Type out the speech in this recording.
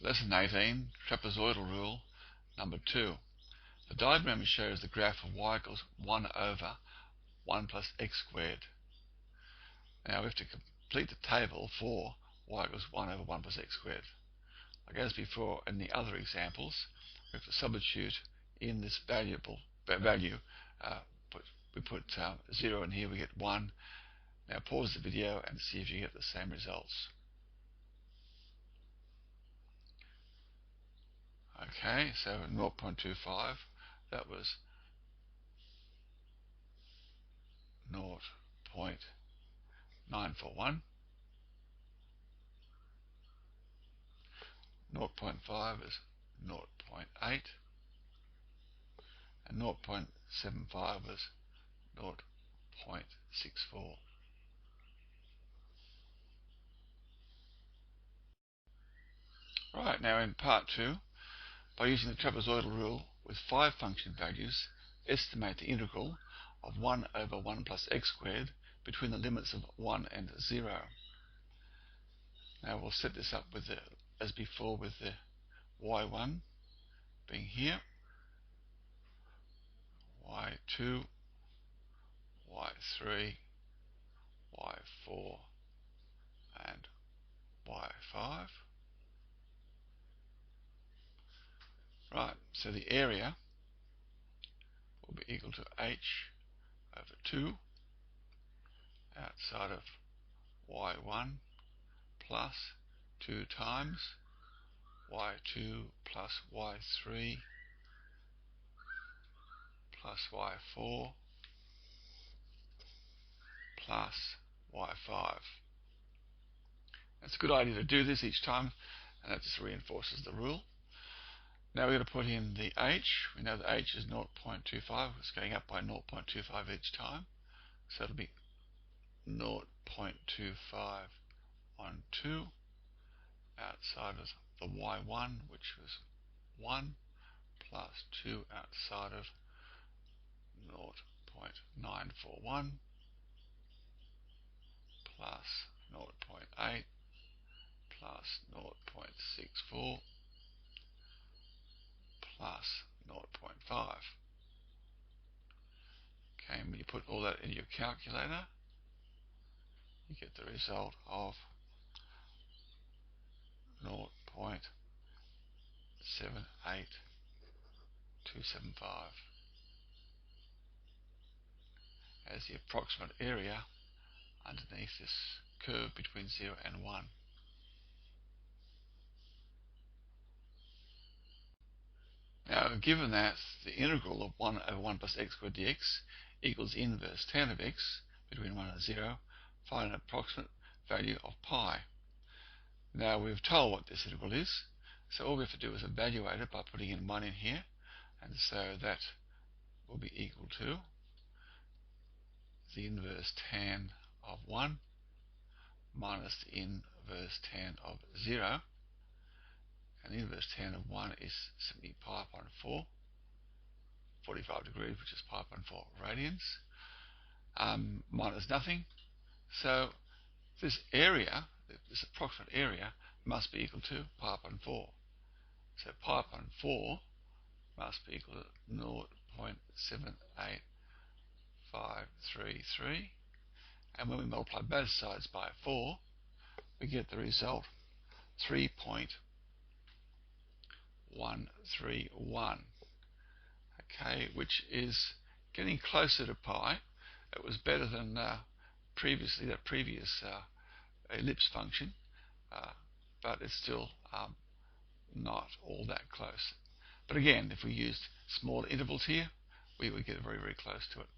Lesson 18, Trapezoidal Rule, number 2. The diagram shows the graph of y equals 1 over 1 plus x squared. Now we have to complete the table for y equals 1 over 1 plus x squared. Like as before in the other examples, we have to substitute in this value. We put 0 in here, we get 1. Now pause the video and see if you get the same results. Okay, so 0.25, that was 0.941. 0.5 is 0.8, and 0.75 is 0.64. Right, now in part 2, by using the trapezoidal rule with 5 function values, estimate the integral of 1 over 1 plus x squared between the limits of 1 and 0. Now we'll set this up with as before, with the y1 being here, y2, y3, y4 and y5. Right, so the area will be equal to h over 2 outside of y1 plus 2 times y2 plus y3 plus y4 plus y5. It's a good idea to do this each time, and that just reinforces the rule. Now we're going to put in the h. We know the h is 0.25. It's going up by 0.25 each time. So it'll be 0.25 on 2 outside of the y1, which was 1, plus 2 outside of 0.941 plus 0.8 plus 0.64 plus 0.5. Okay, and when you put all that in your calculator, you get the result of 0.78275 as the approximate area underneath this curve between 0 and 1. Now, given that the integral of 1 over 1 plus x squared dx equals the inverse tan of x between 1 and 0, find an approximate value of pi. Now we've told what this integral is, so all we have to do is evaluate it by putting in 1 in here, and so that will be equal to the inverse tan of 1 minus the inverse tan of 0, and the inverse tan of 1 is simply pi upon 4, 45 degrees, which is pi upon 4 radians, minus nothing. So this area, this approximate area, must be equal to pi upon 4. So pi upon 4 must be equal to 0.78533, and when we multiply both sides by 4, we get the result 3.131. Okay, which is getting closer to pi. It was better than previously, that previous ellipse function, but it's still not all that close. But again, if we used smaller intervals here, we would get very, very close to it.